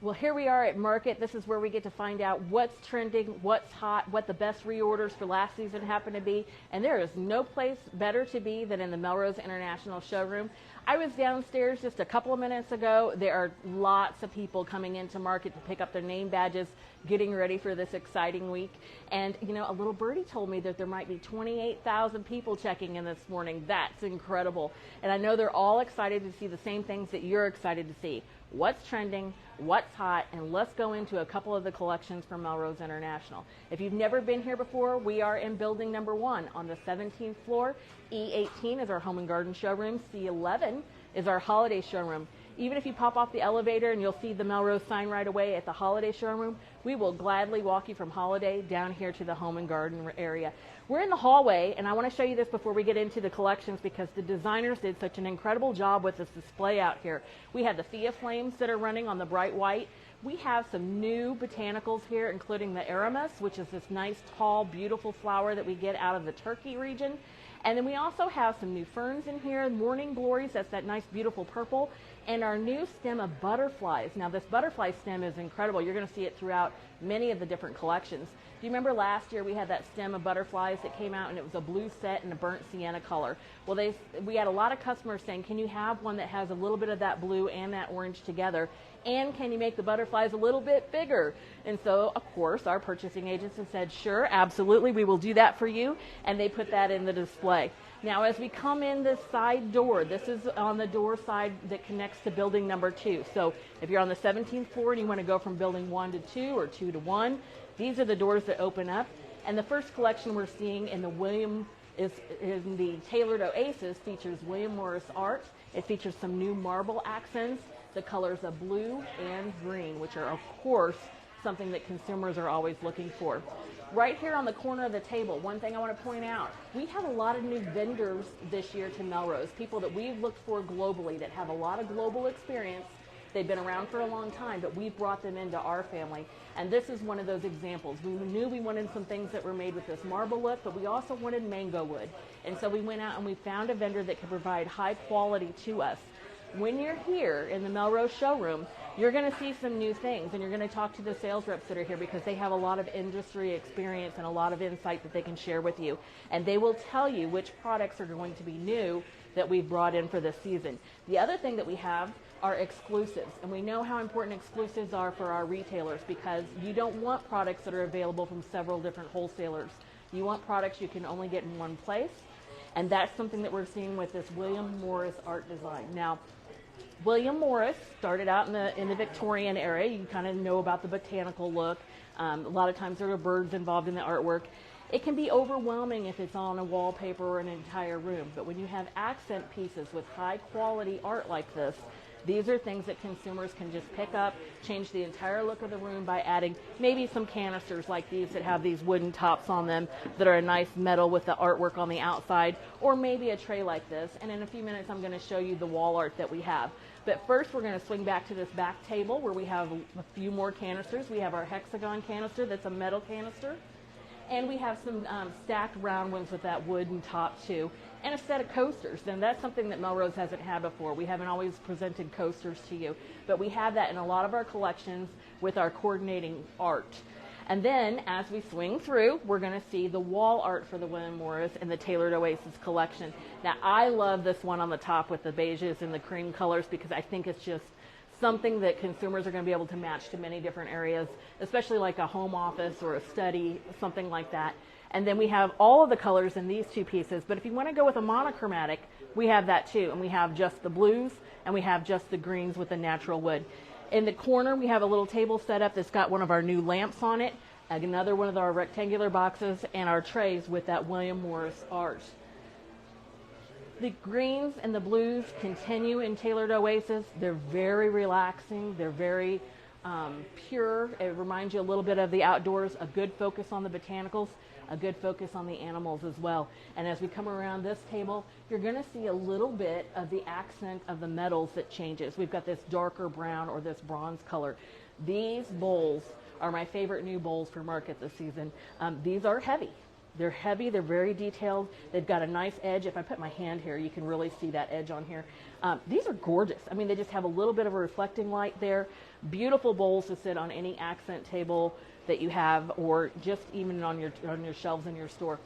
Well, here we are at Market. This is where we get to find out what's trending, what's hot, what the best reorders for last season happen to be. And there is no place better to be than in the Melrose International showroom. I was downstairs just a couple of minutes ago. There are lots of people coming into Market to pick up their name badges, getting ready for this exciting week. And, you know, a little birdie told me that there might be 28,000 people checking in this morning. That's incredible. And I know they're all excited to see the same things that you're excited to see. What's trending, what's hot, and let's go into a couple of the collections from Melrose International. If you've never been here before, we are in building number 1 on the 17th floor. E18 is our home and garden showroom. C11 is our holiday showroom. Even if you pop off the elevator and you'll see the Melrose sign right away at the holiday showroom, we will gladly walk you from holiday down here to the home and garden area. We're in the hallway, and I want to show you this before we get into the collections because the designers did such an incredible job with this display out here. We have the Thea flames that are running on the bright white. We have some new botanicals here, including the Aramis, which is this nice, tall, beautiful flower that we get out of the Turkey region. And then we also have some new ferns in here, morning glories, that's that nice beautiful purple, and our new stem of butterflies. Now this butterfly stem is incredible. You're going to see it throughout many of the different collections. Do you remember last year we had that stem of butterflies that came out and it was a blue set and a burnt sienna color? Well, we had a lot of customers saying, can you have one that has a little bit of that blue and that orange together? And can you make the butterflies a little bit bigger? And so, of course, our purchasing agents have said, sure, absolutely, we will do that for you. And they put that in the display. Now, as we come in this side door, this is on the door side that connects to building number 2. So if you're on the 17th floor and you want to go from building 1 to 2 or 2 to 1, these are the doors that open up. And the first collection we're seeing in the tailored Oasis features William Morris art. It features some new marble accents, the colors of blue and green, which are, of course, something that consumers are always looking for. Right here on the corner of the table, one thing I want to point out, we have a lot of new vendors this year to Melrose, people that we've looked for globally that have a lot of global experience. They've been around for a long time, but we've brought them into our family. And this is one of those examples. We knew we wanted some things that were made with this marble look, but we also wanted mango wood. And so we went out and we found a vendor that could provide high quality to us. When you're here in the Melrose showroom, you're going to see some new things, and you're going to talk to the sales reps that are here because they have a lot of industry experience and a lot of insight that they can share with you. And they will tell you which products are going to be new that we've brought in for this season. The other thing that we have are exclusives, and we know how important exclusives are for our retailers because you don't want products that are available from several different wholesalers. You want products you can only get in one place, and that's something that we're seeing with this William Morris art design. Now, William Morris started out in the Victorian era. You kind of know about the botanical look. A lot of times there are birds involved in the artwork. It can be overwhelming if it's on a wallpaper or an entire room, but when you have accent pieces with high quality art like this, these are things that consumers can just pick up, change the entire look of the room by adding maybe some canisters like these that have these wooden tops on them that are a nice metal with the artwork on the outside, or maybe a tray like this. And in a few minutes, I'm going to show you the wall art that we have. But first, we're going to swing back to this back table where we have a few more canisters. We have our hexagon canister that's a metal canister. And we have some stacked round ones with that wooden top too, and a set of coasters. And that's something that Melrose hasn't had before. We haven't always presented coasters to you, but we have that in a lot of our collections with our coordinating art. And then as we swing through, we're going to see the wall art for the William Morris and the Tailored Oasis collection. Now, I love this one on the top with the beiges and the cream colors because I think it's just something that consumers are going to be able to match to many different areas, especially like a home office or a study, something like that. And then we have all of the colors in these two pieces, but if you want to go with a monochromatic, we have that too. And we have just the blues and we have just the greens with the natural wood. In the corner, we have a little table set up that's got one of our new lamps on it, another one of our rectangular boxes, and our trays with that William Morris art. The greens and the blues continue in Tailored Oasis. They're very relaxing. They're very pure. It reminds you a little bit of the outdoors, a good focus on the botanicals, a good focus on the animals as well. And as we come around this table, you're going to see a little bit of the accent of the metals that changes. We've got this darker brown or this bronze color. These bowls are my favorite new bowls for Market this season. These are heavy. They're heavy, they're very detailed. They've got a nice edge. If I put my hand here, you can really see that edge on here. These are gorgeous. I mean, they just have a little bit of a reflecting light there. Beautiful bowls to sit on any accent table that you have, or just even on your shelves in your store.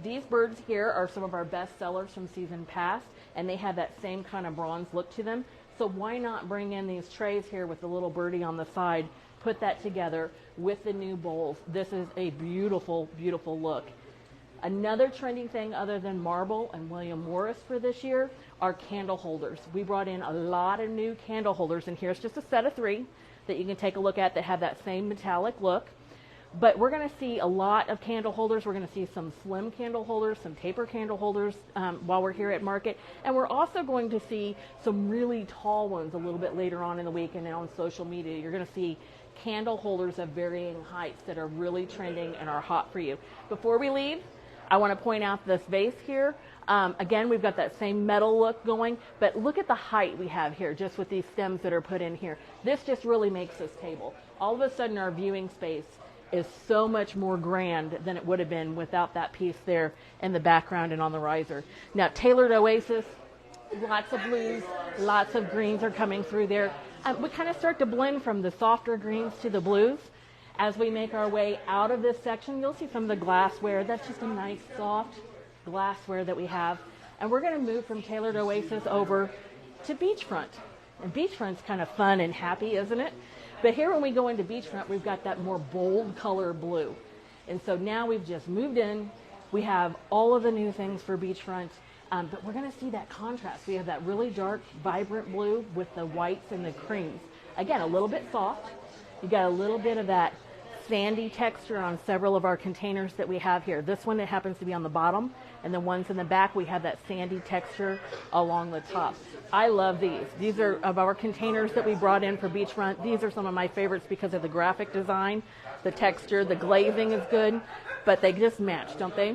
These birds here are some of our best sellers from season past, and they have that same kind of bronze look to them. So why not bring in these trays here with the little birdie on the side, put that together with the new bowls. This is a beautiful, beautiful look. Another trending thing other than marble and William Morris for this year are candle holders. We brought in a lot of new candle holders, and here's just a set of 3 that you can take a look at that have that same metallic look. But we're going to see a lot of candle holders. We're going to see some slim candle holders, some taper candle holders while we're here at market. And we're also going to see some really tall ones a little bit later on in the week, and on social media. You're going to see candle holders of varying heights that are really trending and are hot for you. Before we leave, I want to point out this vase here. Again, we've got that same metal look going, but look at the height we have here just with these stems that are put in here. This just really makes this table. All of a sudden our viewing space is so much more grand than it would have been without that piece there in the background and on the riser. Now, tailored Oasis, lots of blues, lots of greens are coming through there. We kind of start to blend from the softer greens to the blues. As we make our way out of this section, you'll see some of the glassware. That's just a nice soft glassware that we have. And we're going to move from tailored Oasis over to Beachfront. And Beachfront's kind of fun and happy, isn't it? But here when we go into Beachfront, we've got that more bold color blue. And so now we've just moved in. We have all of the new things for Beachfront, but we're going to see that contrast. We have that really dark, vibrant blue with the whites and the creams. Again, a little bit soft. You got a little bit of that sandy texture on several of our containers that we have here. This one, it happens to be on the bottom, and the ones in the back, we have that sandy texture along the top. I love these. These are of our containers that we brought in for Beachfront. These are some of my favorites because of the graphic design, the texture, the glazing is good, but they just match, don't they?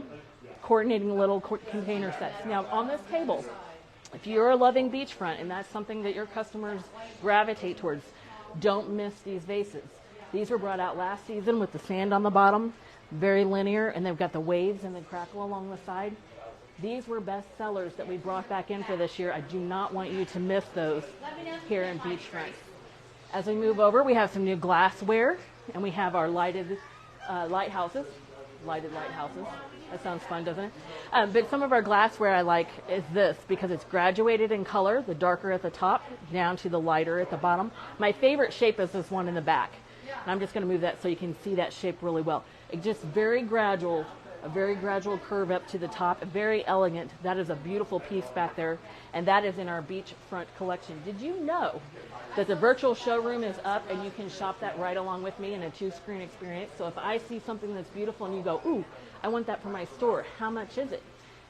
Coordinating little container sets. Now, on this table, if you're loving Beachfront and that's something that your customers gravitate towards, don't miss these vases. These were brought out last season with the sand on the bottom, very linear, and they've got the waves and the crackle along the side. These were best sellers that we brought back in for this year. I do not want you to miss those here in Beachfront. As we move over, we have some new glassware, and we have our lighted lighthouses. Lighted lighthouses. That sounds fun, doesn't it? But some of our glassware I like is this because it's graduated in color, the darker at the top down to the lighter at the bottom. My favorite shape is this one in the back. And I'm just going to move that so you can see that shape really well. It's just very gradual, a very gradual curve up to the top, very elegant. That is a beautiful piece back there, and that is in our Beachfront collection. Did you know that the virtual showroom is up and you can shop that right along with me in a 2-screen experience? So if I see something that's beautiful and you go, ooh, I want that for my store, how much is it?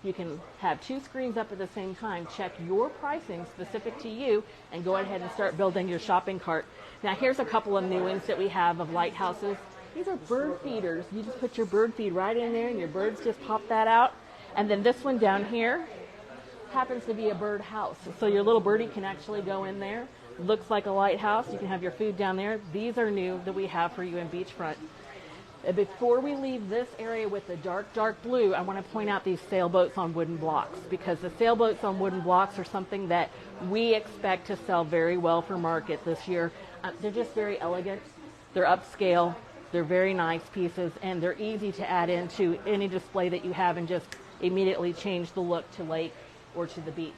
You can have 2 screens up at the same time, check your pricing specific to you, and go ahead and start building your shopping cart. Now here's a couple of new ones that we have of lighthouses. These are bird feeders. You just put your bird feed right in there and your birds just pop that out. And then this one down here happens to be a bird house. So your little birdie can actually go in there. Looks like a lighthouse. You can have your food down there. These are new that we have for you in Beachfront. Before we leave this area with the dark, dark blue, I want to point out these sailboats on wooden blocks, because the sailboats on wooden blocks are something that we expect to sell very well for market this year. They're just very elegant. They're upscale. They're very nice pieces, and they're easy to add into any display that you have and just immediately change the look to lake or to the beach.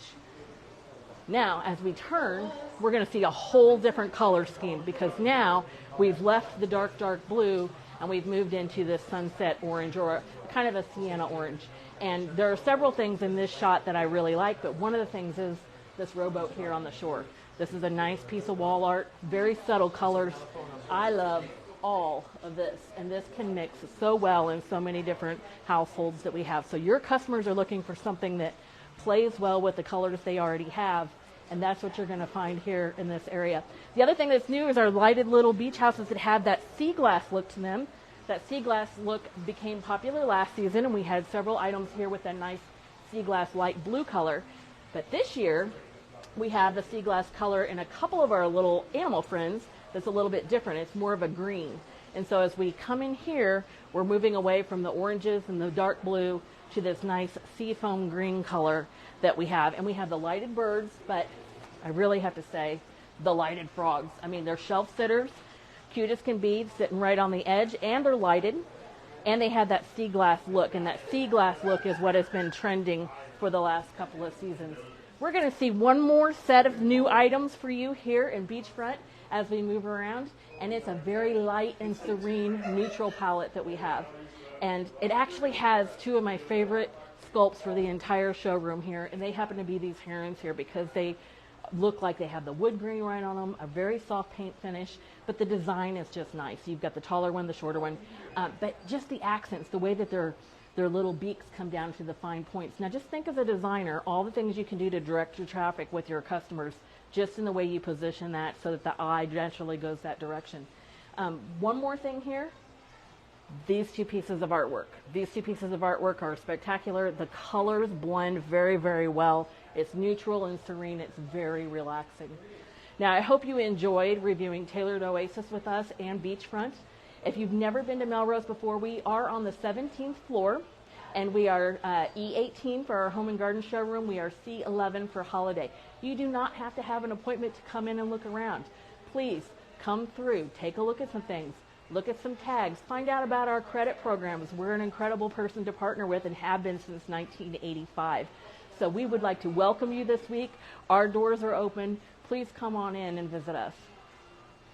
Now, as we turn, we're going to see a whole different color scheme, because now we've left the dark, dark blue and we've moved into this sunset orange, or kind of a sienna orange. And there are several things in this shot that I really like, but one of the things is this rowboat here on the shore. This is a nice piece of wall art, very subtle colors. I love all of this, and this can mix so well in so many different households that we have. So your customers are looking for something that plays well with the colors they already have, and that's what you're going to find here in this area. The other thing that's new is our lighted little beach houses that have that sea glass look to them. That sea glass look became popular last season, and we had several items here with that nice sea glass light blue color. But this year, we have the sea glass color in a couple of our little animal friends that's a little bit different. It's more of a green. And so as we come in here, we're moving away from the oranges and the dark blue to this nice seafoam green color that we have. And we have the lighted birds, but I really have to say the lighted frogs. I mean, they're shelf sitters, cute as can be, sitting right on the edge, and they're lighted. And they have that sea glass look, and that sea glass look is what has been trending for the last couple of seasons. We're going to see one more set of new items for you here in Beachfront as we move around, and it's a very light and serene neutral palette that we have. And it actually has two of my favorite sculpts for the entire showroom here, and they happen to be these herons here because they look like they have the wood grain right on them, a very soft paint finish, but the design is just nice. You've got the taller one, the shorter one, but just the accents, the way that their little beaks come down to the fine points. Now just think as a designer, all the things you can do to direct your traffic with your customers, just in the way you position that so that the eye naturally goes that direction. One more thing here, these two pieces of artwork. These two pieces of artwork are spectacular. The colors blend very, very well. It's neutral and serene. It's very relaxing. Now, I hope you enjoyed reviewing Tailored Oasis with us and Beachfront. If you've never been to Melrose before, we are on the 17th floor, and we are E18 for our home and garden showroom. We are C11 for holiday. You do not have to have an appointment to come in and look around. Please come through, take a look at some things, look at some tags, find out about our credit programs. We're an incredible person to partner with and have been since 1985. So we would like to welcome you this week. Our doors are open. Please come on in and visit us.